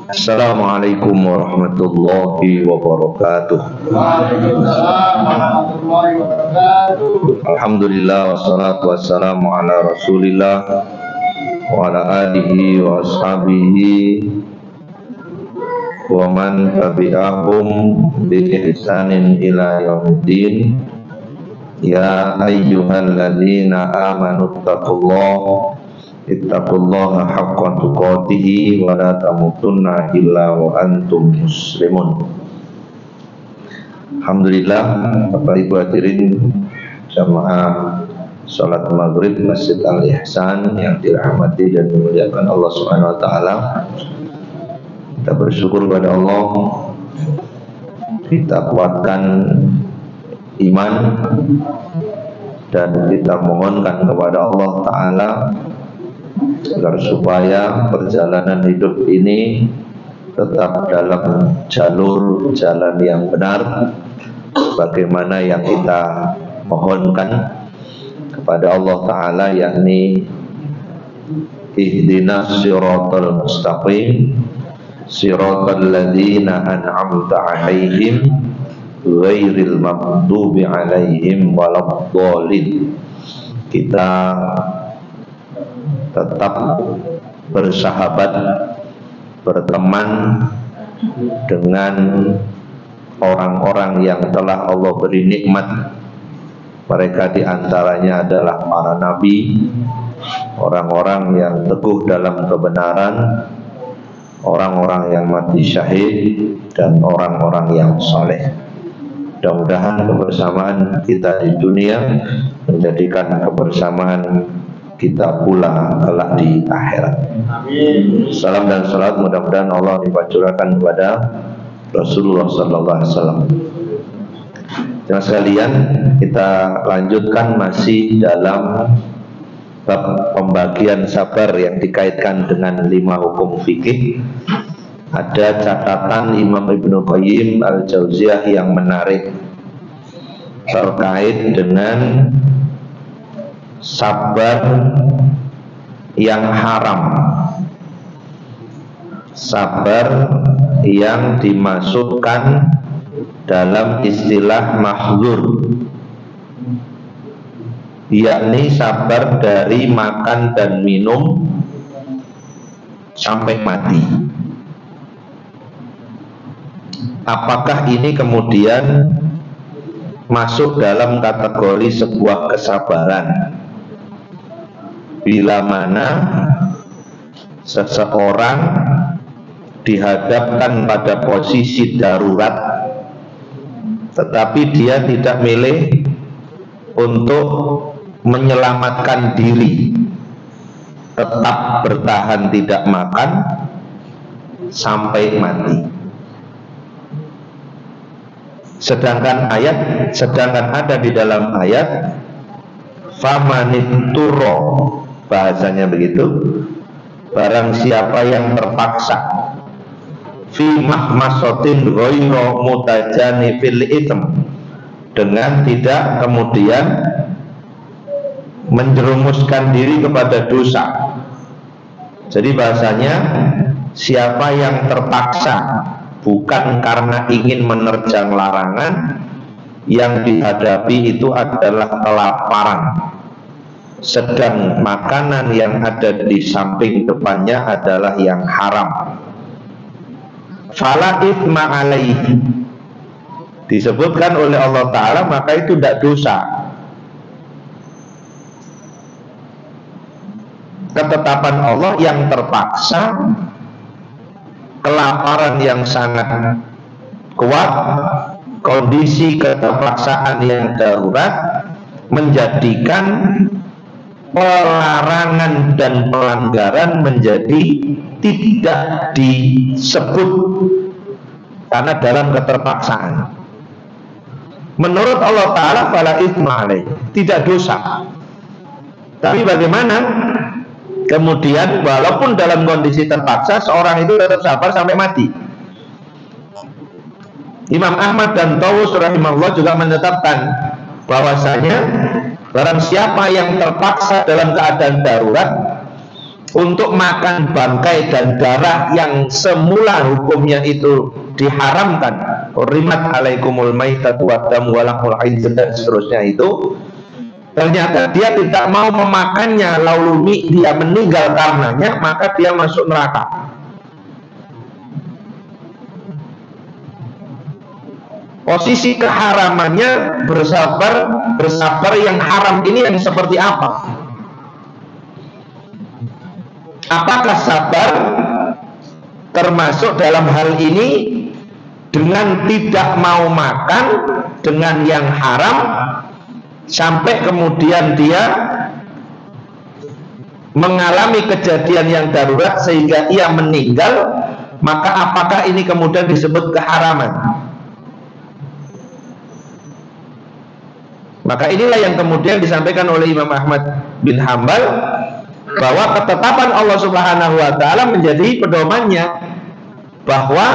Assalamualaikum warahmatullahi wabarakatuh. Waalaikumsalam warahmatullahi wabarakatuh. Alhamdulillah wassalatu wassalamu ala Rasulillah wa ala alihi wa ashabihi wa man tabi'ahum bi ihsanin ila yaumiddin. Ya ayyuhalladzina amanu ittaqullaha haqqa tuqatih wa la tamutunna illa wa antum muslimun. Alhamdulillah, Bapak Ibu hadirin jamaah salat maghrib Masjid Al-Ihsan yang dirahmati dan dimuliakan Allah Subhanahu wa taala. Kita bersyukur kepada Allah, kita kuatkan iman dan kita mohonkan kepada Allah taala agar supaya perjalanan hidup ini tetap dalam jalur jalan yang benar bagaimana yang kita mohonkan kepada Allah taala, yakni ihdinas siratal mustaqim siratal ladzina an'amta 'alaihim ghairil maghdubi 'alaihim waladdallin. Kita tetap bersahabat, berteman dengan orang-orang yang telah Allah beri nikmat. Mereka diantaranya adalah para nabi, orang-orang yang teguh dalam kebenaran, orang-orang yang mati syahid, dan orang-orang yang saleh. Mudah-mudahan kebersamaan kita di dunia menjadikan kebersamaan kita pula kelak di akhirat. Amin. Salam dan salat mudah-mudahan Allah dipacurkan kepada Rasulullah sallallahu alaihi wasallam. Jemaah sekalian, kita lanjutkan masih dalam bab pembagian sabar yang dikaitkan dengan 5 hukum fikih. Ada catatan Imam Ibnu Qayyim Al-Jauziyah yang menarik terkait dengan sabar yang haram, sabar yang dimasukkan dalam istilah mahdzur, yakni sabar dari makan dan minum sampai mati. Apakah ini kemudian masuk dalam kategori sebuah kesabaran bila mana seseorang dihadapkan pada posisi darurat tetapi dia tidak milih untuk menyelamatkan diri, tetap bertahan tidak makan sampai mati. Sedangkan ada di dalam ayat famanitturra, bahasanya begitu, barang siapa yang terpaksa fi mahmasatin ghairu mutajanifil itsm, dengan tidak kemudian menjerumuskan diri kepada dosa. Jadi bahasanya siapa yang terpaksa bukan karena ingin menerjang larangan, yang dihadapi itu adalah kelaparan, sedang makanan yang ada di samping depannya adalah yang haram. Fala itsma alaihi, disebutkan oleh Allah Ta'ala, maka itu tidak dosa. Ketetapan Allah yang terpaksa, kelaparan yang sangat kuat, kondisi keterpaksaan yang darurat menjadikan pelarangan dan pelanggaran menjadi tidak disebut karena dalam keterpaksaan. Menurut Allah Ta'ala fala itsma alaih, tidak dosa. Tapi bagaimana kemudian walaupun dalam kondisi terpaksa seorang itu tetap sabar sampai mati? Imam Ahmad dan Tawus rahimahullah juga menetapkan bahwasanya barang siapa yang terpaksa dalam keadaan darurat untuk makan bangkai dan darah yang semula hukumnya itu diharamkan, hurrimat alaikumul maitatu waddam walahmul khinzir dan seterusnya itu, ternyata dia tidak mau memakannya, lalu dia meninggal karenanya, maka dia masuk neraka. Posisi keharamannya bersabar yang haram ini yang seperti apa? Apakah sabar termasuk dalam hal ini dengan tidak mau makan dengan yang haram sampai kemudian dia mengalami kejadian yang darurat sehingga ia meninggal, maka apakah ini kemudian disebut keharaman? Maka inilah yang kemudian disampaikan oleh Imam Ahmad bin Hambal, bahwa ketetapan Allah Subhanahu wa Ta'ala menjadi pedomannya, bahwa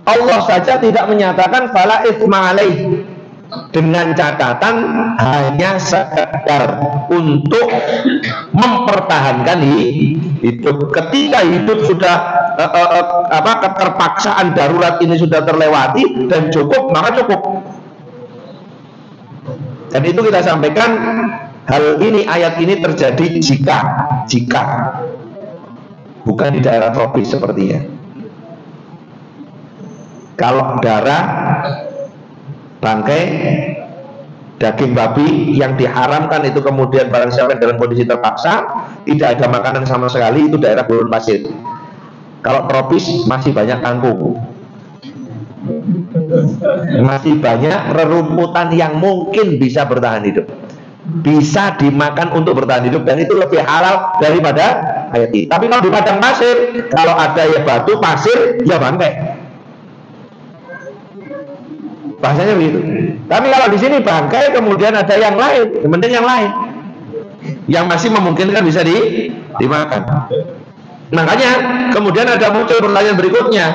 Allah saja tidak menyatakan fala itsma alaih, dengan catatan hanya sekedar untuk mempertahankan hidup. Ketika hidup sudah keterpaksaan darurat ini sudah terlewati dan cukup, maka cukup. Dan itu kita sampaikan, hal ini, ayat ini terjadi jika bukan di daerah tropis sepertinya. Kalau darah, bangkai, daging babi yang diharamkan itu kemudian barang siapa dalam kondisi terpaksa, tidak ada makanan sama sekali, itu daerah gurun pasir. Kalau tropis masih banyak kangkung, masih banyak rerumputan yang mungkin bisa bertahan hidup, bisa dimakan untuk bertahan hidup, dan itu lebih halal daripada ayat ini. Tapi kalau di padang pasir, kalau ada ya batu, pasir, ya bangkai, bahasanya begitu. Tapi kalau di sini bangkai, kemudian ada yang lain, yang penting yang lain yang masih memungkinkan bisa dimakan. Makanya kemudian ada muncul pertanyaan berikutnya,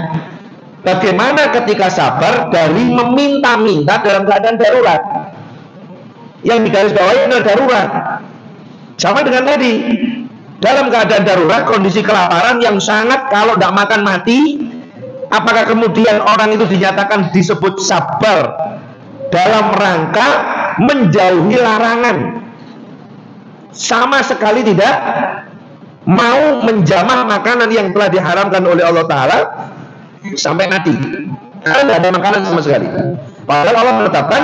bagaimana ketika sabar dari meminta-minta dalam keadaan darurat? Yang digarisbawahi adalah darurat. Sama dengan tadi, dalam keadaan darurat, kondisi kelaparan yang sangat, kalau tidak makan mati, apakah kemudian orang itu dinyatakan disebut sabar dalam rangka menjauhi larangan, sama sekali tidak mau menjamah makanan yang telah diharamkan oleh Allah Ta'ala sampai mati, karena tidak ada makanan sama sekali. Padahal Allah menetapkan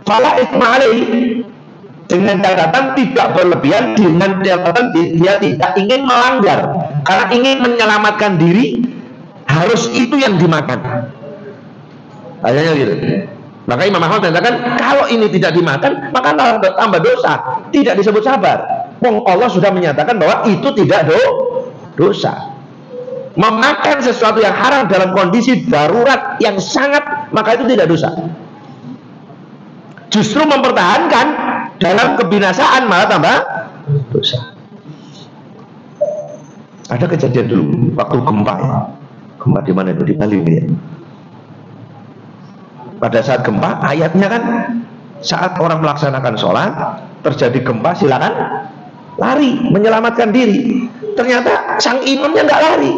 fala itsma alaih, dengan catatan tidak berlebihan, dengan catatan dia tidak ingin melanggar, karena ingin menyelamatkan diri, harus itu yang dimakan. Hanya gitu. Maka Imam Ahmad mengatakan kalau ini tidak dimakan, maka tambah dosa, tidak disebut sabar. Allah sudah menyatakan bahwa itu tidak dosa. Memakan sesuatu yang haram dalam kondisi darurat yang sangat, maka itu tidak dosa. Justru mempertahankan dalam kebinasaan malah tambah dosa. Ada kejadian dulu waktu gempa ya. Gempa di mana itu, di Bali ya. Pada saat gempa, ayatnya kan saat orang melaksanakan sholat terjadi gempa, silakan lari menyelamatkan diri. Ternyata sang imamnya nggak lari.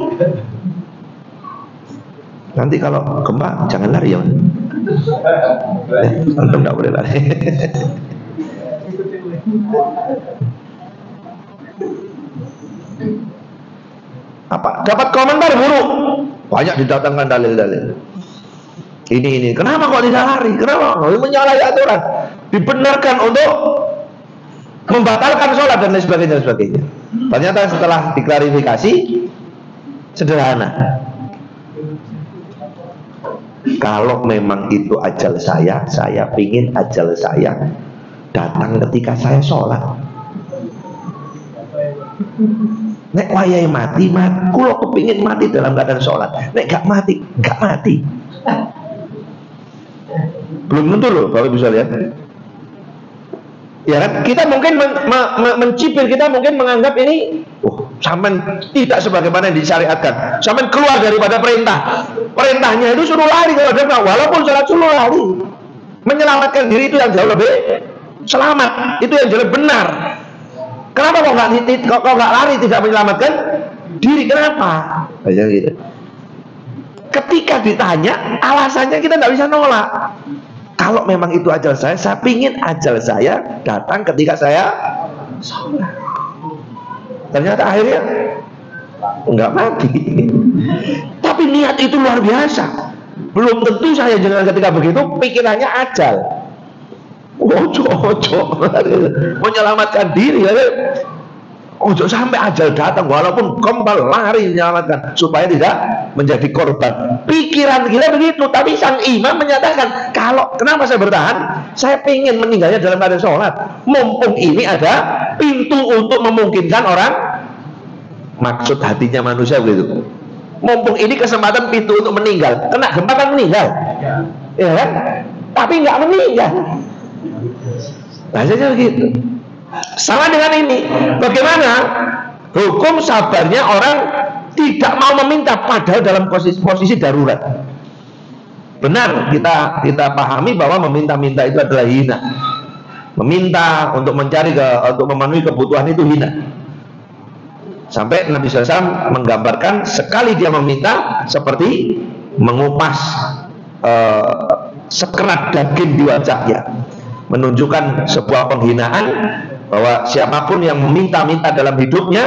Nanti kalau gempa jangan lari ya. Antum nggak boleh lari. Apa? Dapat komentar buruk. Banyak didatangkan dalil-dalil. Ini. Kenapa kok tidak lari? Kenapa? Menyalahi aturan. Dibenarkan untuk membatalkan sholat dan lain sebagainya. Ternyata setelah diklarifikasi sederhana. Kalau memang itu ajal saya pingin ajal saya datang ketika saya sholat. Nek wayai mati, kulo kepingin mati dalam keadaan sholat. Nek gak mati. Belum tentu loh, Bapak bisa lihat. Ya kan? Kita mungkin mencibir, kita mungkin menganggap ini, sampean tidak sebagaimana yang disyariatkan. Sampean keluar daripada perintah. Perintahnya itu suruh lari kalau ada, walaupun sholat suruh lari. Menyelamatkan diri itu yang jauh lebih selamat, itu yang jauh lebih benar. Kenapa kok nggak lari, tidak menyelamatkan diri? Kenapa? Aja gitu. Ketika ditanya, alasannya kita nggak bisa nolak. Kalau memang itu ajal saya pingin ajal saya datang ketika saya sholat. Ternyata akhirnya nggak mati. Tapi niat itu luar biasa. Belum tentu saya jangan ketika begitu pikirannya ajal. Ojo menyelamatkan diri. Ojo sampai ajal datang walaupun kembali lari menyelamatkan supaya tidak menjadi korban. Pikiran kita begitu. Tapi sang imam menyatakan, kalau kenapa saya bertahan? Saya ingin meninggalnya dalam keadaan sholat. Mumpung ini ada pintu untuk memungkinkan orang. Maksud hatinya manusia begitu. Mumpung ini kesempatan pintu untuk meninggal. Kena gempa kan meninggal, ya kan? Tapi nggak meninggal. Bahasanya begitu. Sama dengan ini. Bagaimana hukum sabarnya orang tidak mau meminta padahal dalam posisi darurat? Benar, kita pahami bahwa meminta-minta itu adalah hina. Meminta untuk untuk memenuhi kebutuhan itu hina. Sampai Nabi SAW menggambarkan sekali dia meminta seperti mengupas sekerat daging di wajahnya, menunjukkan sebuah penghinaan bahwa siapapun yang meminta-minta dalam hidupnya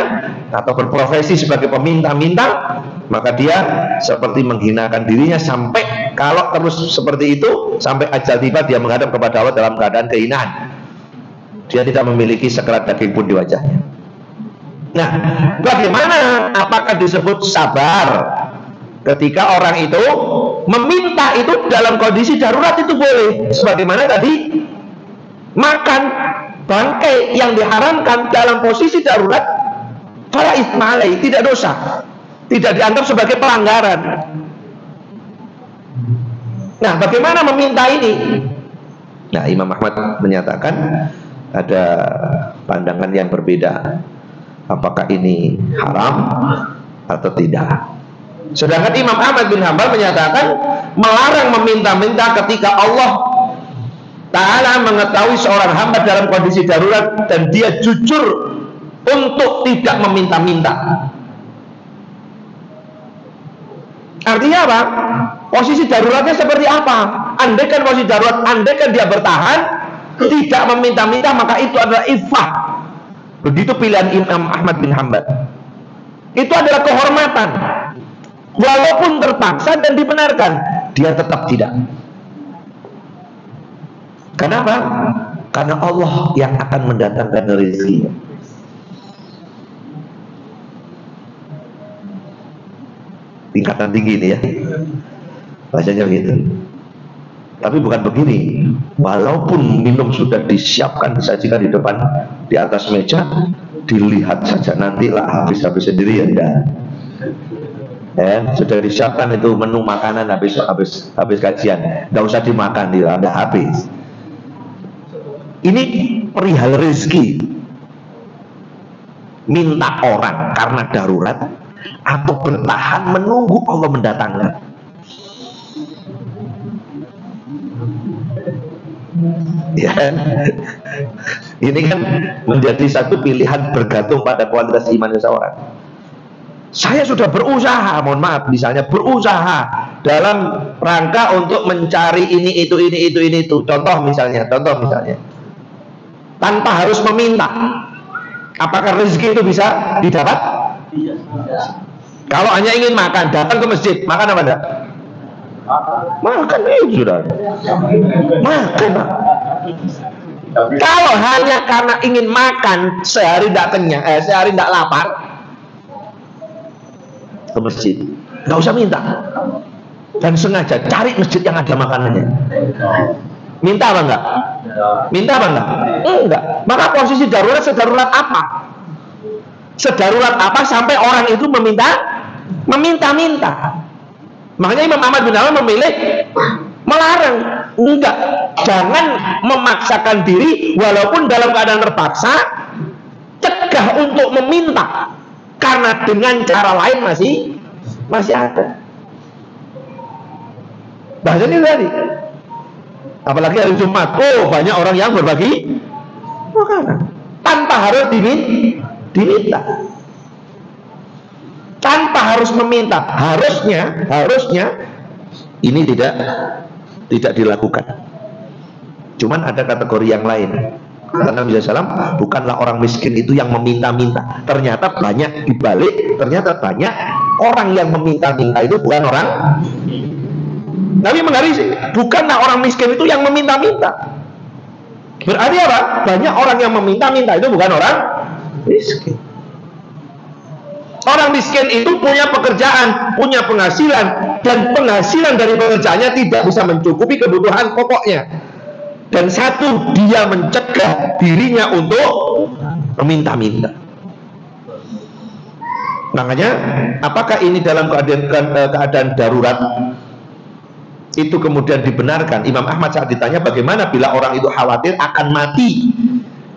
atau berprofesi sebagai peminta-minta, maka dia seperti menghinakan dirinya. Sampai kalau terus seperti itu sampai ajal tiba, dia menghadap kepada Allah dalam keadaan kehinaan. Dia tidak memiliki sekerat daging pun di wajahnya. Nah, bagaimana? Apakah disebut sabar ketika orang itu meminta itu dalam kondisi darurat? Itu boleh. Sebagaimana tadi makan bangkai yang diharamkan dalam posisi darurat, fala itsma alaihi, tidak dosa, tidak dianggap sebagai pelanggaran. Nah, bagaimana meminta ini? Nah, Imam Ahmad menyatakan ada pandangan yang berbeda. Apakah ini haram atau tidak? Sedangkan Imam Ahmad bin Hanbal menyatakan melarang meminta-minta ketika Allah Ta'ala mengetahui seorang hamba dalam kondisi darurat dan dia jujur untuk tidak meminta-minta. Artinya apa? Posisi daruratnya seperti apa? Andaikan posisi darurat, andaikan dia bertahan tidak meminta-minta, maka itu adalah iffah. Begitu pilihan Imam Ahmad bin Hanbal. Itu adalah kehormatan. Walaupun terpaksa dan dibenarkan, dia tetap tidak. Kenapa? Karena Allah yang akan mendatangkan rezeki. Tingkatan tinggi ini ya. Bahasanya begitu. Tapi bukan begini. Walaupun minum sudah disiapkan, disajikan di depan, di atas meja, dilihat saja, nantilah habis sendiri ya enggak. Sudah disiapkan itu menu makanan habis kajian, enggak usah dimakan, dia enggak habis. Ini perihal rezeki. Minta orang karena darurat atau bertahan menunggu Allah mendatangkan. Ya, ini kan menjadi satu pilihan bergantung pada kualitas iman seseorang. Saya sudah berusaha, mohon maaf, misalnya berusaha dalam rangka untuk mencari ini itu. Contoh misalnya, tanpa harus meminta. Apakah rezeki itu bisa didapat? Kalau hanya ingin makan, datang ke masjid, makan apa enggak? Makan itu sudah. Makan. Kalau hanya karena ingin makan, sehari tidak kenyang, sehari tidak lapar, ke masjid, nggak usah minta, dan sengaja cari masjid yang ada makanannya. Minta apa enggak? Minta apa enggak? Enggak. Maka posisi darurat sedarurat apa? Sedarurat apa sampai orang itu meminta-minta? Makanya Imam Ahmad bin Hanbal memilih melarang. Enggak, jangan memaksakan diri walaupun dalam keadaan terpaksa. Cegah untuk meminta, karena dengan cara lain masih ada. Bahasanya tadi, apalagi hari Jumat, banyak orang yang berbagi makanan. tanpa harus diminta, tanpa harus meminta. Harusnya ini tidak dilakukan. Cuman ada kategori yang lain. Kata Nabi SAW, bukanlah orang miskin itu yang meminta-minta. Ternyata banyak dibalik, ternyata banyak orang yang meminta-minta itu bukan orang. Nabi menggariskan, bukanlah orang miskin itu yang meminta-minta. Berarti apa? Banyak orang yang meminta-minta itu bukan orang miskin. Orang miskin itu punya pekerjaan, punya penghasilan, dan penghasilan dari pekerjaannya tidak bisa mencukupi kebutuhan pokoknya. Dan satu, dia mencegah dirinya untuk meminta-minta. Makanya, apakah ini dalam keadaan darurat itu kemudian dibenarkan? Imam Ahmad saat ditanya bagaimana bila orang itu khawatir akan mati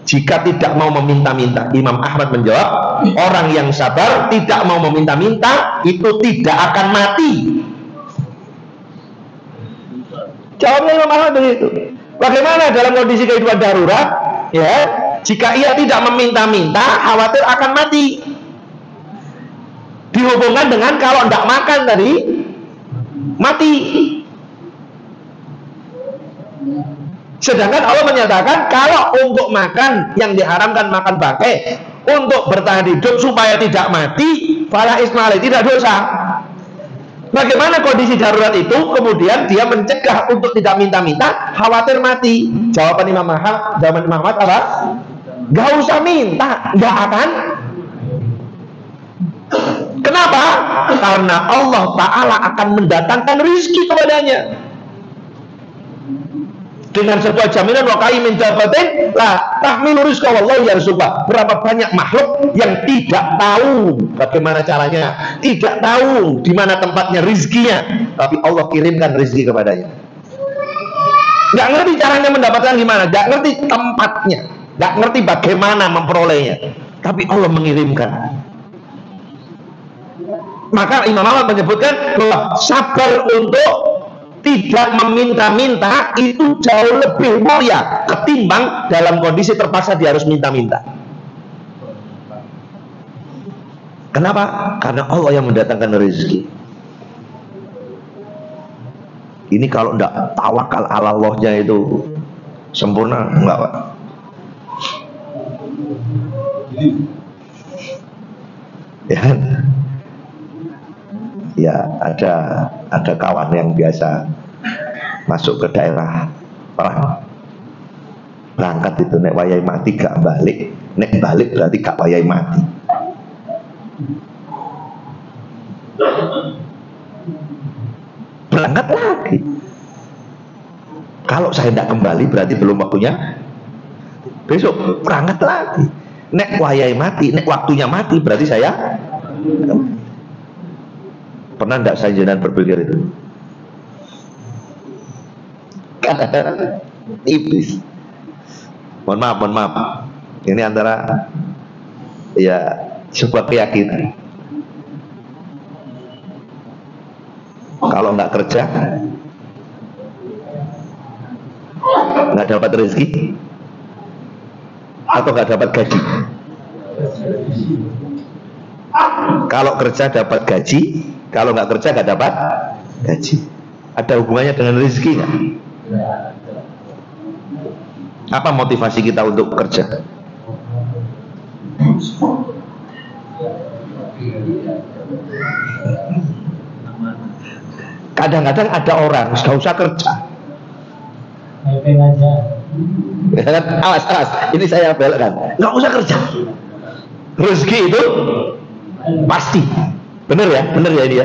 jika tidak mau meminta-minta, Imam Ahmad menjawab, orang yang sabar tidak mau meminta-minta itu tidak akan mati. Jawabnya Imam Ahmad begitu. Bagaimana dalam kondisi kehidupan darurat, ya, jika ia tidak meminta-minta, khawatir akan mati. Dihubungkan dengan kalau tidak makan tadi, mati. Sedangkan Allah menyatakan kalau untuk makan yang diharamkan makan bangkai, untuk bertahan hidup supaya tidak mati, fala ismail, tidak dosa. Bagaimana kondisi darurat itu kemudian dia mencegah untuk tidak minta-minta, khawatir mati? Jawaban Imam Ahmad apa? Gak usah minta, gak akan. Kenapa? Karena Allah Ta'ala akan mendatangkan rizki kepadanya dengan sebuah jaminan, wa kaimin jabatin la tahmilu rizqa wallahu yarzuqha. Berapa banyak makhluk yang tidak tahu bagaimana caranya, tidak tahu di mana tempatnya rizkinya, tapi Allah kirimkan rizki kepadanya. Nggak ngerti caranya mendapatkan gimana, nggak ngerti tempatnya, nggak ngerti bagaimana memperolehnya, tapi Allah mengirimkan. Maka Imam Ahmad menyebutkan bahwa sabar untuk tidak meminta-minta itu jauh lebih mulia ketimbang dalam kondisi terpaksa dia harus minta-minta. Kenapa? Karena Allah yang mendatangkan rezeki. Ini kalau tidak tawakal ala Allahnya itu sempurna, enggak Pak? Ya, ada kawan yang biasa masuk ke daerah perang, berangkat itu nek wayai mati gak balik, nek balik berarti gak wayai mati. Berangkat lagi, kalau saya tidak kembali berarti belum waktunya, besok berangkat lagi, nek wayai mati, nek waktunya mati berarti saya. Pernah tidak saya jangan berpikir itu? Tipis. Mohon maaf. Ini antara ya sebuah keyakinan. Kalau nggak kerja, nggak dapat rezeki, atau nggak dapat gaji. Kalau kerja dapat gaji, kalau nggak kerja nggak dapat gaji. Ada hubungannya dengan rezeki nggak? Apa motivasi kita untuk kerja? Kadang-kadang ada orang nggak usah kerja. Awas, ini saya belokkan. Nggak usah kerja. Rezeki itu pasti. Bener ya dia.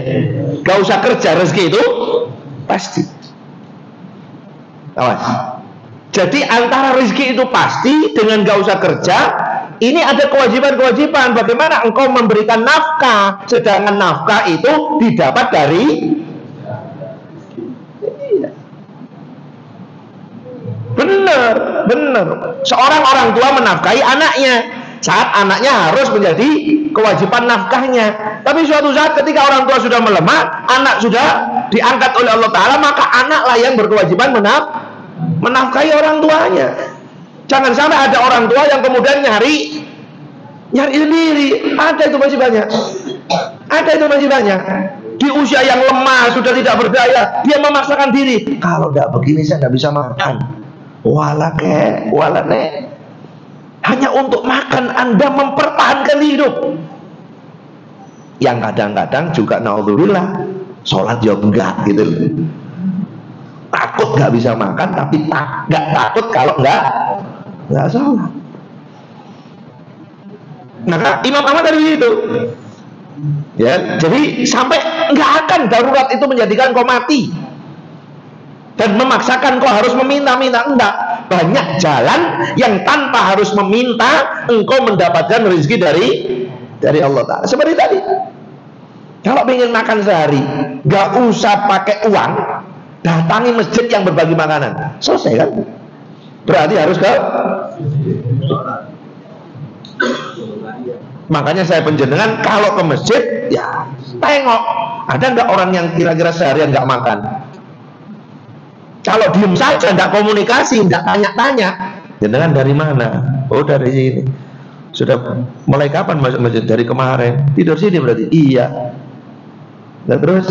Gak usah kerja, rezeki itu pasti. Awas. Jadi antara rezeki itu pasti dengan gak usah kerja, ini ada kewajiban-kewajiban. Bagaimana engkau memberikan nafkah, sedangkan nafkah itu didapat dari. Bener. Seorang orang tua menafkahi anaknya saat anaknya harus menjadi kewajiban nafkahnya. Tapi suatu saat ketika orang tua sudah melemah, anak sudah diangkat oleh Allah Ta'ala, maka anaklah yang berkewajiban menafkahi orang tuanya. Jangan sampai ada orang tua yang kemudian nyari sendiri. Ada itu masih banyak. Ada itu masih banyak. Di usia yang lemah, sudah tidak berdaya, dia memaksakan diri. Kalau tidak begini saya tidak bisa makan. Walane. Hanya untuk makan Anda mempertahankan hidup. Yang kadang-kadang juga naudzubillah, sholat juga enggak gitu. Takut nggak bisa makan, tapi nggak takut kalau nggak sholat. Nah, Imam Ahmad tadi itu, ya, jadi sampai nggak akan darurat itu menjadikan kau mati dan memaksakan kau harus meminta-minta. Enggak, banyak jalan yang tanpa harus meminta engkau mendapatkan rezeki dari Allah Ta'ala. Seperti tadi, kalau ingin makan sehari, nggak usah pakai uang, datangi masjid yang berbagi makanan, selesai kan? Berarti harus ke. Makanya saya penjenengan kalau ke masjid, ya tengok ada nggak orang yang kira-kira seharian nggak makan. Kalau diem saja, nggak komunikasi, nggak tanya-tanya, jenengan dari mana? Oh dari sini. Sudah mulai kapan masuk masjid? Dari kemarin. Tidur sini berarti? Iya. Nah, terus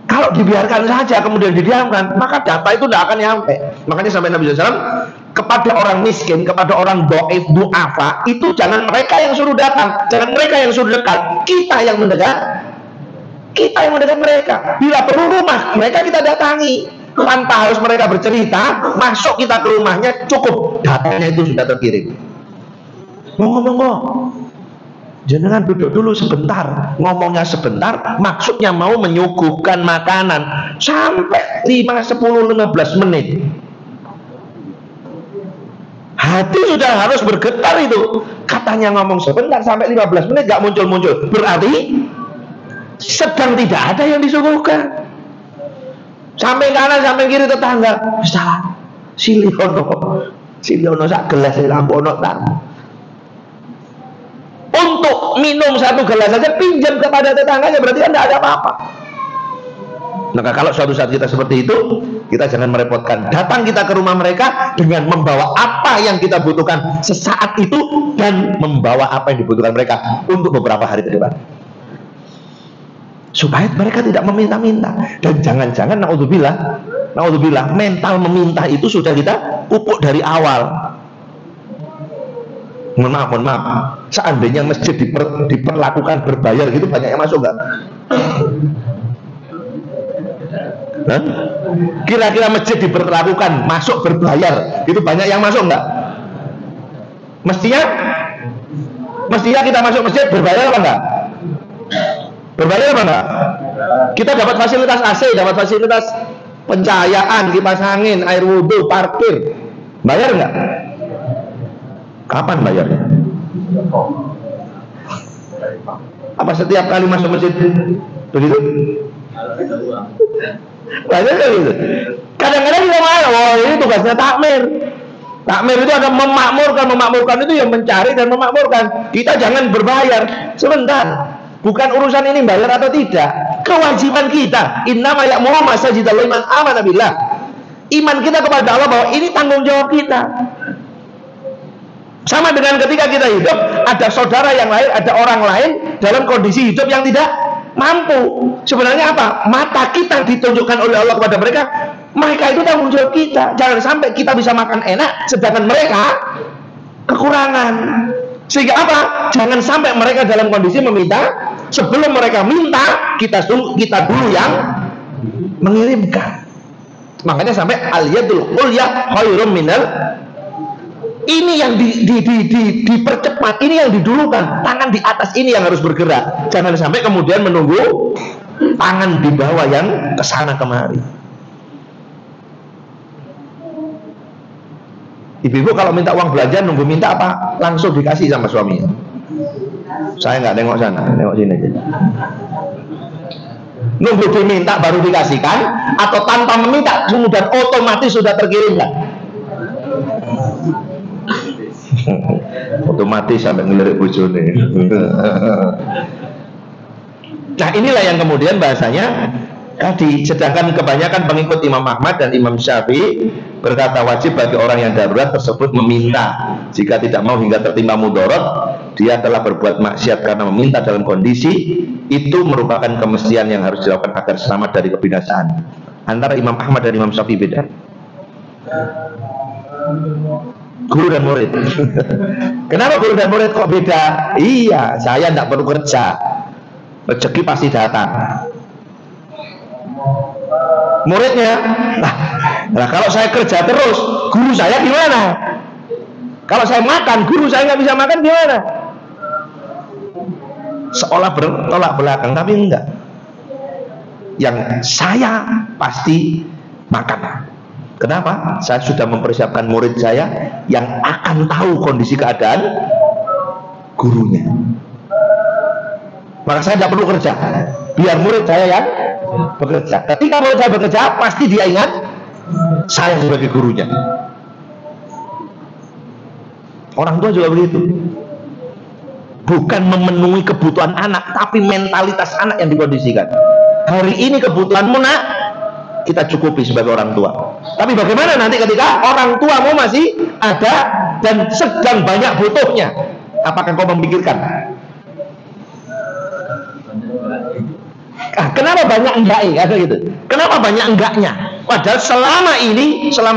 kalau dibiarkan saja kemudian didiamkan, maka data itu tidak akan nyampe. Makanya sampai Nabi SAW kepada orang miskin, kepada orang dhaif, du'afa, itu jangan mereka yang suruh datang, jangan mereka yang suruh dekat, kita yang mendekat. Kita yang mendekat mereka. Bila perlu rumah, mereka kita datangi tanpa harus mereka bercerita. Masuk kita ke rumahnya, cukup datanya itu sudah terkirim. Monggo, jenengan duduk dulu sebentar. Ngomongnya sebentar, maksudnya mau menyuguhkan makanan sampai 5, 10, 15 menit. Hati sudah harus bergetar itu. Katanya ngomong sebentar sampai 15 menit gak muncul-muncul, berarti sedang tidak ada yang disuguhkan. Sampai kanan sampai kiri tetangga, salah siliono sak gelas lampono tak. Untuk minum satu gelas saja pinjam kepada tetangganya, berarti kan tidak ada apa-apa. Maka kalau suatu saat kita seperti itu, kita jangan merepotkan. Datang kita ke rumah mereka dengan membawa apa yang kita butuhkan sesaat itu dan membawa apa yang dibutuhkan mereka untuk beberapa hari ke depan, supaya mereka tidak meminta-minta. Dan jangan-jangan naudzubillah mental meminta itu sudah kita pupuk dari awal. Mohon maaf, seandainya masjid diperlakukan berbayar gitu, banyak yang masuk nggak? Kira-kira masjid diperlakukan masuk berbayar itu banyak yang masuk nggak? Mestinya kita masuk masjid berbayar apa enggak? Berbayar apa enggak? Kita dapat fasilitas AC, dapat fasilitas pencahayaan, kipas angin, air wudhu, parkir. Bayar enggak? Kapan bayarnya? Apa setiap kali masuk masjid begitu? Banyak gitu. Kadang-kadang kita marah, oh ini tugasnya takmir. Takmir itu ada memakmurkan itu yang mencari dan memakmurkan. Kita jangan berbayar. Sebentar, bukan urusan ini bayar atau tidak. Kewajiban kita, innama ya'muru masajidallahi man amana billah. Iman kita kepada Allah bahwa ini tanggung jawab kita. Sama dengan ketika kita hidup, ada saudara yang lain, ada orang lain dalam kondisi hidup yang tidak mampu. Sebenarnya apa? Mata kita ditunjukkan oleh Allah kepada mereka. Mereka itu tanggung jawab kita. Jangan sampai kita bisa makan enak sedangkan mereka kekurangan. Sehingga apa? Jangan sampai mereka dalam kondisi meminta. Sebelum mereka minta, kita dulu yang mengirimkan. Makanya sampai al-yadul ulya khairum minal. Ini yang dipercepat, ini yang didulukan. Tangan di atas ini yang harus bergerak. Jangan sampai kemudian menunggu tangan di bawah yang kesana kemari. Ibu-ibu kalau minta uang belanja nunggu minta apa? Langsung dikasih sama suaminya. Saya nggak nengok sana, nengok sini aja. Nunggu diminta baru dikasihkan, atau tanpa meminta kemudian otomatis sudah terkirim kan? Otomatis sampai ngelirik bojone. Nah inilah yang kemudian bahasanya tadi. Sedangkan kebanyakan pengikut Imam Ahmad dan Imam Syafi'i berkata wajib bagi orang yang darurat tersebut meminta. Jika tidak mau hingga tertimpa mudarat, dia telah berbuat maksiat karena meminta dalam kondisi itu merupakan kemestian yang harus dilakukan agar selamat dari kebinasaan. Antara Imam Ahmad dan Imam Syafi'i beda. Guru dan murid. Kenapa guru dan murid kok beda? Iya, saya tidak perlu kerja, rezeki pasti datang. Muridnya, nah kalau saya kerja terus, guru saya gimana? Kalau saya makan, guru saya nggak bisa makan gimana? Seolah bertolak belakang, tapi enggak. Yang saya pasti makan. Kenapa? Saya sudah mempersiapkan murid saya yang akan tahu kondisi keadaan gurunya. Maka saya tidak perlu kerja, biar murid saya yang bekerja. Ketika murid saya bekerja, pasti dia ingat saya sebagai gurunya. Orang tua juga begitu. Bukan memenuhi kebutuhan anak, tapi mentalitas anak yang dikondisikan. Hari ini kebutuhanmu nak, kita cukupi sebagai orang tua. Tapi bagaimana nanti ketika orang tuamu masih ada dan sedang banyak butuhnya? Apakah kau memikirkan? Kenapa banyak enggaknya? Gitu. Kenapa banyak enggaknya? Padahal selama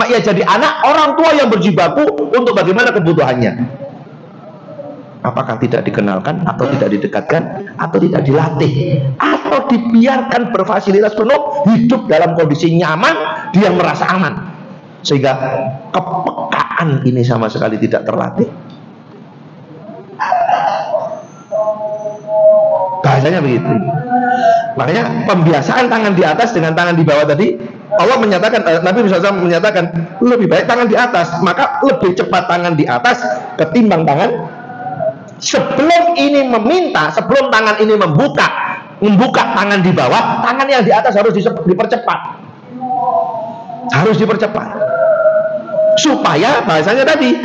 ia jadi anak, orang tua yang berjibaku untuk bagaimana kebutuhannya. Apakah tidak dikenalkan, atau tidak didekatkan, atau tidak dilatih, atau dibiarkan berfasilitas penuh, hidup dalam kondisi nyaman, dia merasa aman, sehingga kepekaan ini sama sekali tidak terlatih. Bahasanya begitu. Makanya pembiasaan tangan di atas dengan tangan di bawah tadi, Allah menyatakan, Nabi SAW menyatakan lebih baik tangan di atas, maka lebih cepat tangan di atas ketimbang tangan sebelum ini meminta, sebelum tangan ini membuka tangan di bawah, tangan yang di atas harus dipercepat. Harus dipercepat. Supaya bahasanya tadi,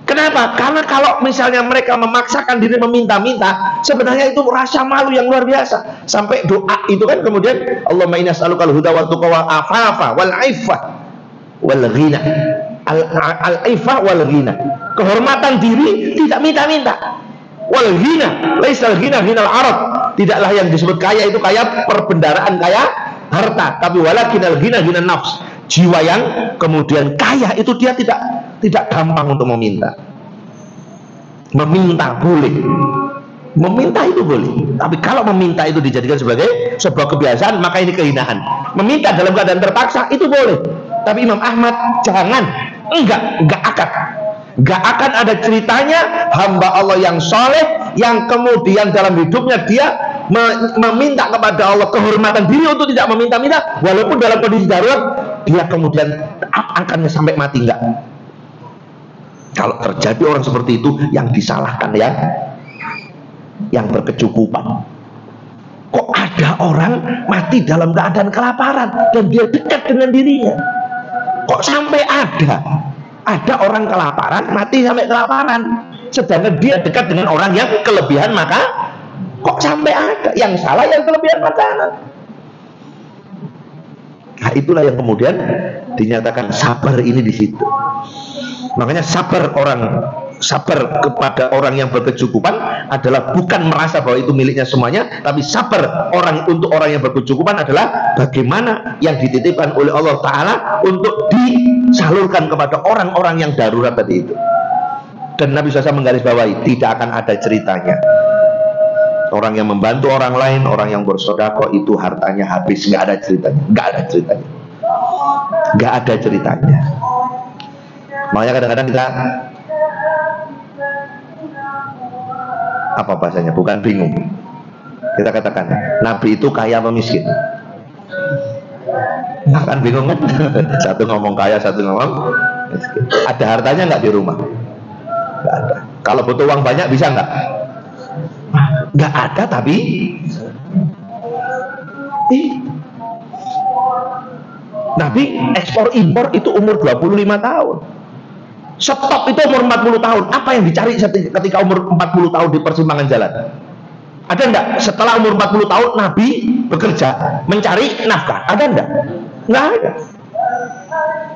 kenapa? Karena kalau misalnya mereka memaksakan diri meminta-minta, sebenarnya itu rasa malu yang luar biasa. Sampai doa itu kan kemudian, Allahumma inna as'alukal huda wa tuqa wal afafa wal iffah wal ghina. Al-iffah wal ghina. Kehormatan diri tidak minta-minta. Wal ghina, laisal ghina ghinal arad. Tidaklah yang disebut kaya itu kaya perbendaraan, kaya harta, tapi walakinal ghina ghinan nafs. Jiwa yang kemudian kaya itu dia tidak gampang untuk meminta. Meminta boleh, meminta itu boleh, tapi kalau meminta itu dijadikan sebagai sebuah kebiasaan, maka ini kehinaan. Meminta dalam keadaan terpaksa itu boleh, tapi Imam Ahmad jangan, enggak akan ada ceritanya hamba Allah yang soleh yang kemudian dalam hidupnya dia meminta kepada Allah kehormatan diri untuk tidak meminta-minta, walaupun dalam kondisi darurat dia kemudian akan sampai mati. Enggak. Kalau terjadi orang seperti itu, yang disalahkan yang berkecukupan. Kok ada orang mati dalam keadaan kelaparan dan dia dekat dengan dirinya? Kok sampai ada orang kelaparan mati sampai kelaparan, sedangkan dia dekat dengan orang yang kelebihan, maka kok sampai ada yang salah yang kelebihan makanan? Nah, itulah yang kemudian dinyatakan sabar ini di situ. Makanya sabar kepada orang yang berkecukupan adalah bukan merasa bahwa itu miliknya semuanya, tapi sabar untuk orang yang berkecukupan adalah bagaimana yang dititipkan oleh Allah Ta'ala untuk disalurkan kepada orang-orang yang darurat tadi itu. Dan Nabi SAW menggarisbawahi, tidak akan ada ceritanya orang yang membantu orang lain, orang yang bersedekah itu hartanya habis. Nggak ada ceritanya. Makanya kadang-kadang kita apa bahasanya, bukan bingung, kita katakan Nabi itu kaya atau miskin. Nah, kan bingung kan? Satu ngomong kaya, satu ngomong miskin. Ada hartanya nggak di rumah? Nggak ada. Kalau butuh uang banyak bisa nggak? Nggak ada, tapi Nabi ekspor impor itu umur 25 tahun. Stop itu umur 40 tahun. Apa yang dicari ketika umur 40 tahun di persimpangan jalan? Ada enggak? Setelah umur 40 tahun Nabi bekerja mencari nafkah. Ada enggak? Enggak ada.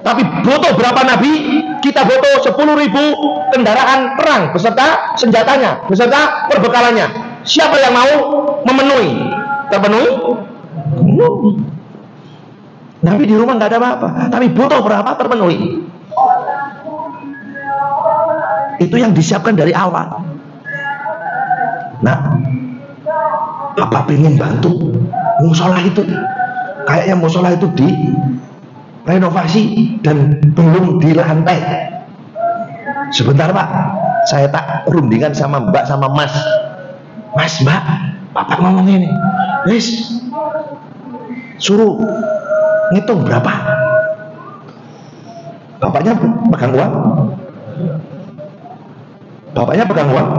Tapi butuh berapa nabi? Kita butuh 10.000 kendaraan perang beserta senjatanya, beserta perbekalannya. Siapa yang mau memenuhi? Terpenuhi? Nabi di rumah nggak ada apa-apa, tapi butuh berapa? Terpenuhi. Itu yang disiapkan dari awal. Nah, apa pengen bantu musola itu? Kayaknya musola itu di renovasi dan belum di lantai. Sebentar Pak, saya tak rundingan sama Mbak sama Mas. Mas, Mbak, Bapak ngomong ini, wis suruh ngitung berapa. Bapaknya pegang uang. Bapaknya pegang uang.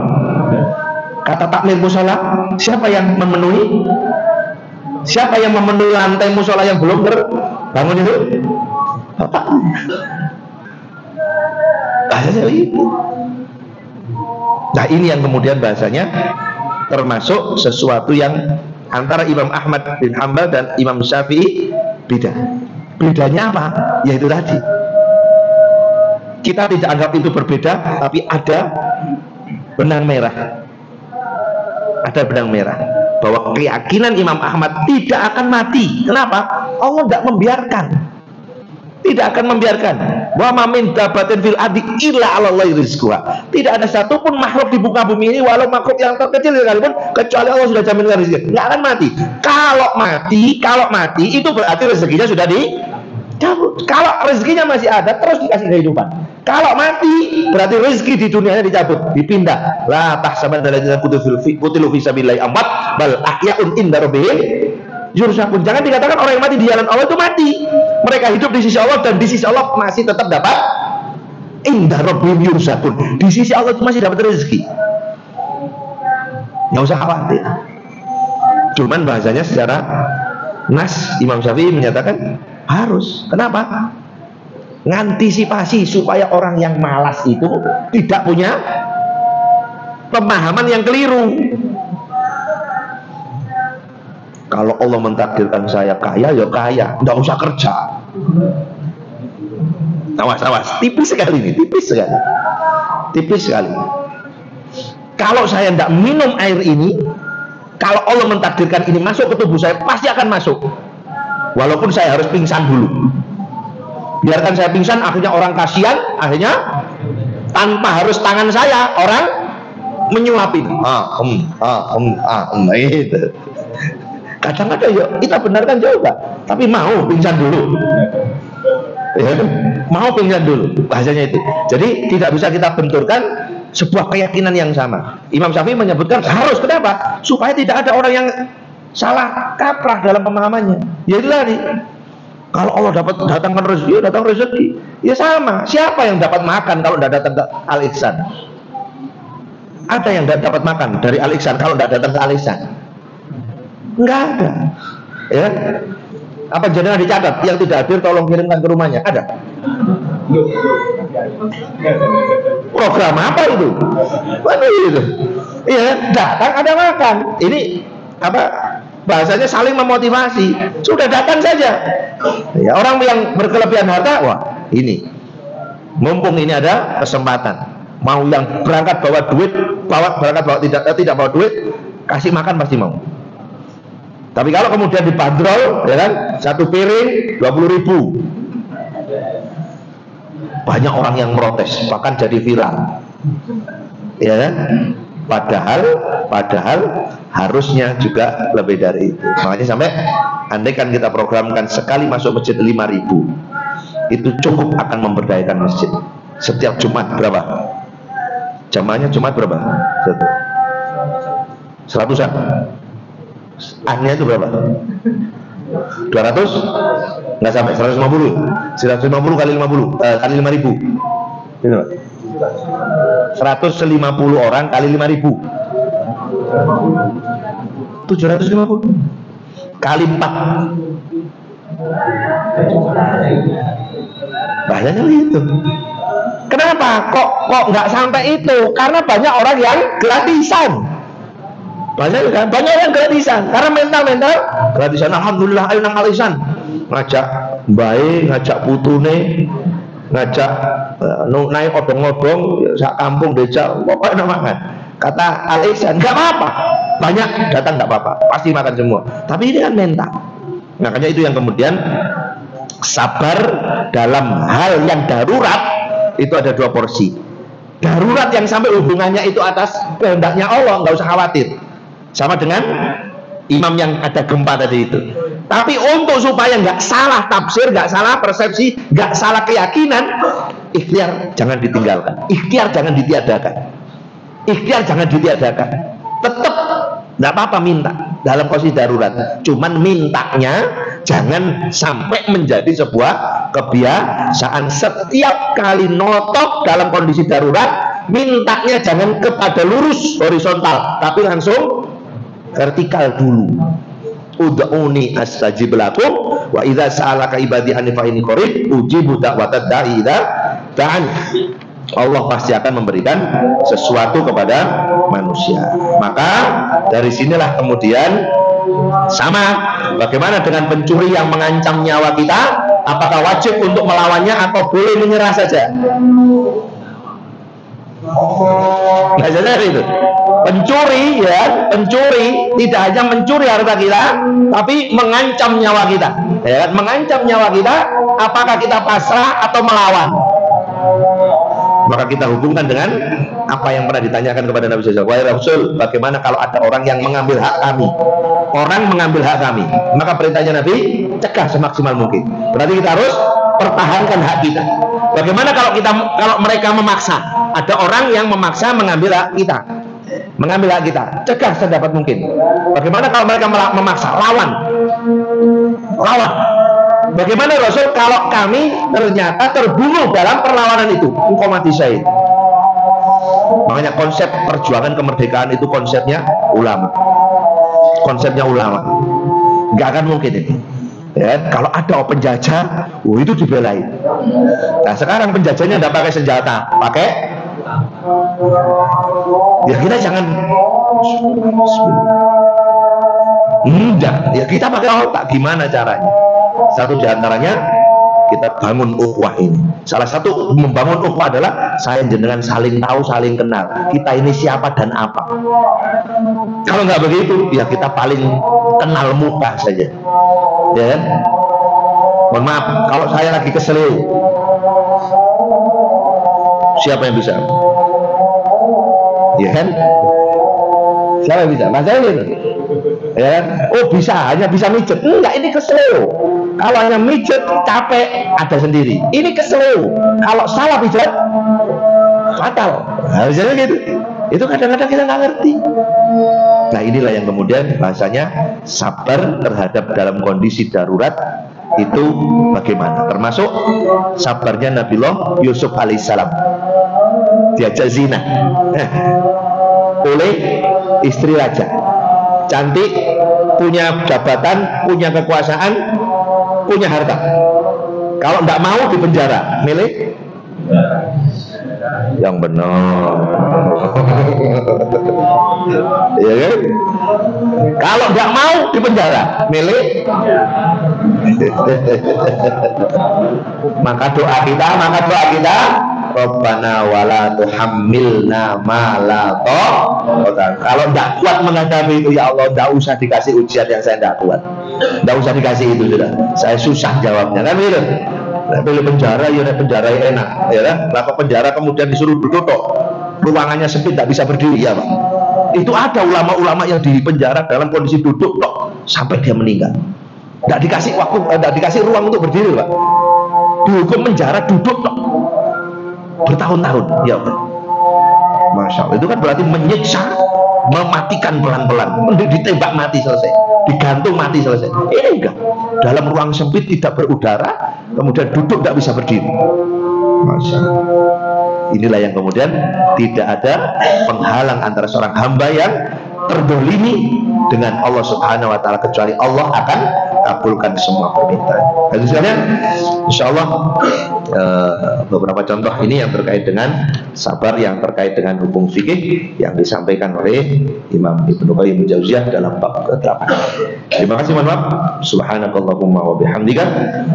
Kata takmir musola, siapa yang memenuhi? Siapa yang memenuhi lantai musola yang belum terbangun itu? Bapak. Bahasanya itu. Nah, ini yang kemudian bahasanya termasuk sesuatu yang antara Imam Ahmad bin Hanbal dan Imam Syafi'i beda. Bedanya apa? Yaitu tadi, kita tidak anggap itu berbeda, tapi ada benang merah. Ada benang merah bahwa keyakinan Imam Ahmad tidak akan mati. Kenapa? Allah tidak membiarkan. Tidak akan membiarkan. Wa ma min dabatin fil ardi illa 'alallahi rizquha. Tidak ada satupun makhluk di muka bumi ini, walau makhluk yang terkecil sekalipun, kecuali Allah sudah jaminkan rezeki. Nggak akan mati. Kalau mati itu berarti rezekinya sudah dicabut. Kalau rezekinya masih ada, terus dikasih kehidupan. Kalau mati berarti rezeki di dunianya dicabut, dipindah. La tahsabanna alladziina qutilu fi sabilillahi amwat bal ahya'un inda rabbihim yurzaqun. Jangan dikatakan orang yang mati di jalan Allah itu mati. Mereka hidup di sisi Allah dan di sisi Allah masih tetap dapat inda rabbihim yurzaqun. Di sisi Allah itu masih dapat rezeki. Nggak usah khawatir. Cuman bahasanya secara nas Imam Syafi'i menyatakan harus. Kenapa? Ngantisipasi supaya orang yang malas itu tidak punya pemahaman yang keliru. Kalau Allah mentakdirkan saya kaya, ya kaya, nggak usah kerja. Awas, tipis sekali ini, tipis sekali. Kalau saya tidak minum air ini, kalau Allah mentakdirkan ini masuk ke tubuh saya, pasti akan masuk. Walaupun saya harus pingsan dulu. Biarkan saya pingsan, akhirnya orang kasihan, akhirnya tanpa harus tangan saya, orang menyuapin. Itu. Kadang-kadang ya kita benarkan juga, tapi mau pingsan dulu. Ya, mau pingsan dulu, bahasanya itu. Jadi tidak bisa kita benturkan sebuah keyakinan yang sama. Imam Syafi'i menyebutkan harus, kenapa? Supaya tidak ada orang yang salah kaprah dalam pemahamannya. Yaitu tadi, kalau Allah datangkan rezeki, datang rezeki, ya sama. Siapa yang dapat makan kalau tidak datang ke Al-Ihsan? Ada yang tidak dapat makan dari Al-Ihsan kalau tidak datang ke Al-Ihsan? Enggak ada. Ya, apa jenengan dicatat? Yang tidak hadir tolong kirimkan ke rumahnya. Ada? Program apa itu? Mana itu? Iya, datang ada makan. Ini apa? Bahasanya saling memotivasi. Sudah datang saja. Ya, orang yang berkelebihan harta, wah ini mumpung ini ada kesempatan. Mau yang berangkat bawa duit, berangkat bawa tidak bawa duit, kasih makan pasti mau. Tapi kalau kemudian dibanderol, ya kan, satu piring 20.000, banyak orang yang protes, bahkan jadi viral. Ya kan? Padahal harusnya juga lebih dari itu. Makanya sampai andai kan kita programkan sekali masuk masjid 5.000, itu cukup akan memberdayakan masjid. Setiap Jumat berapa? Jamaahnya Jumat berapa? 100-an. Annya itu berapa? 200? Nggak sampai 150. 150 kali 50 kali 5.000. Gitu. 150 orang kali 5.000. 750 kali 4. Bahasanya gitu. Kenapa? Kok nggak sampai itu? Karena banyak orang yang gratisan. Banyak yang gratisan. Karena mental gratisan. Alhamdulillah, ayo nang gratisan. Ngajak baik ngajak putune, ngajak naik odong-odong sak kampung desa, pokoknya makan. Kata Al-Ihsan, nggak apa-apa, banyak datang nggak apa-apa, pasti makan semua. Tapi ini kan mental. Makanya itu yang kemudian sabar dalam hal yang darurat itu ada dua porsi. Darurat yang sampai hubungannya itu atas kehendaknya Allah, nggak usah khawatir. Sama dengan imam yang ada gempa tadi itu. Tapi untuk supaya nggak salah tafsir, nggak salah persepsi, nggak salah keyakinan, ikhtiar jangan ditinggalkan, ikhtiar jangan ditiadakan. Ikhtiar jangan ditiadakan. Tetap nggak apa-apa minta dalam posisi darurat. Cuman mintanya jangan sampai menjadi sebuah kebiasaan. Setiap kali notok dalam kondisi darurat, mintanya jangan kepada lurus horizontal, tapi langsung vertikal dulu. Ud'uni astajib lakum wa idza sa'alaka ibadi anni fa inni qarib ujibu da'watad da'i idza da'an. Allah pasti akan memberikan sesuatu kepada manusia. Maka dari sinilah kemudian sama bagaimana dengan pencuri yang mengancam nyawa kita, apakah wajib untuk melawannya atau boleh menyerah saja? Nggak sadar itu. Pencuri ya, pencuri tidak hanya mencuri harta kita, tapi mengancam nyawa kita. Ya, mengancam nyawa kita, apakah kita pasrah atau melawan? Maka kita hubungkan dengan apa yang pernah ditanyakan kepada Nabi SAW. Wahai Rasul, bagaimana kalau ada orang yang mengambil hak kami? Orang mengambil hak kami. Maka perintahnya Nabi, cegah semaksimal mungkin. Berarti kita harus pertahankan hak kita. Bagaimana kalau mereka memaksa? Ada orang yang memaksa mengambil hak kita. Mengambil hak kita, cegah sedapat mungkin. Bagaimana kalau mereka memaksa? Lawan. Bagaimana Rasul kalau kami ternyata terbunuh dalam perlawanan itu? Engkau mati syahid. Makanya konsep perjuangan kemerdekaan itu konsepnya ulama. Konsepnya ulama. Nggak akan mungkin itu. Ya, kalau ada penjajah, itu dibelain. Nah sekarang penjajahnya nggak pakai senjata, pakai. Ya kita jangan. Enggak, ya kita pakai otak. Gimana caranya? Satu diantaranya kita bangun ukhuwah ini. Salah satu membangun ukhuwah adalah saya jenengan saling tahu, saling kenal. Kita ini siapa dan apa. Kalau nggak begitu, ya kita paling kenal muka saja. Ya kan? Mohon maaf, kalau saya lagi keseleo, siapa yang bisa? Ya kan? Siapa yang bisa? Mas saya gitu. Ya, oh bisa, hanya bisa mijet. Enggak, ini keseleo. Kalau hanya mijet capek ada sendiri. Ini keseleo. Kalau salah pijat fatal. Nah, misalnya gitu. Itu kadang-kadang kita nggak ngerti. Nah inilah yang kemudian bahasanya sabar terhadap dalam kondisi darurat itu bagaimana. Termasuk sabarnya Nabiullah Yusuf alaihissalam. Diajak zina oleh istri raja. Cantik, punya jabatan, punya kekuasaan, punya harta. Kalau tidak mau dipenjara, milih yang benar. Ya kan? Kalau tidak mau dipenjara, milih. Maka doa kita, Rabbana wala tuhammilna ma la taqata. Kalau tidak kuat menghadapi itu, ya Allah, tidak usah dikasih ujian yang saya tidak kuat. Tidak usah dikasih itu sudah. Saya susah jawabnya kan gitu. Nah, pilih penjara, ya penjara enak, ya kan? Lalu penjara kemudian disuruh duduk, ruangannya sempit, tidak bisa berdiri, ya Pak. Itu ada ulama-ulama yang di penjara dalam kondisi duduk, sampai dia meninggal. Tidak dikasih waktu, tidak dikasih ruang untuk berdiri, Pak. Dihukum penjara duduk, bertahun-tahun, ya Pak. Masya Allah, itu kan berarti menyiksa, mematikan pelan-pelan, ditembak mati selesai, digantung mati selesai. Ini enggak, dalam ruang sempit tidak berudara, kemudian duduk tidak bisa berdiri. Masya Allah. Inilah yang kemudian tidak ada penghalang antara seorang hamba yang terdolimi dengan Allah Subhanahu Wa Taala, kecuali Allah akan kabulkan semua permintaan. Dan sekalian, insya Allah beberapa contoh ini yang terkait dengan sabar, yang terkait dengan hukum fikih yang disampaikan oleh Imam Ibnu Qayyim Al-Jauziyah dalam bab ke-8. Terima kasih, mohon maaf. Subhanakallahumma wa bihamdika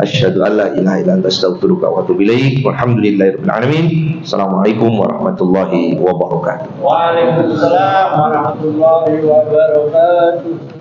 asyhadu an la ilaha illa anta astaghfiruka wa atubu ilaik. Walhamdulillahirabbil alamin. Assalamualaikum warahmatullahi wabarakatuh. Waalaikumsalam warahmatullahi wabarakatuh.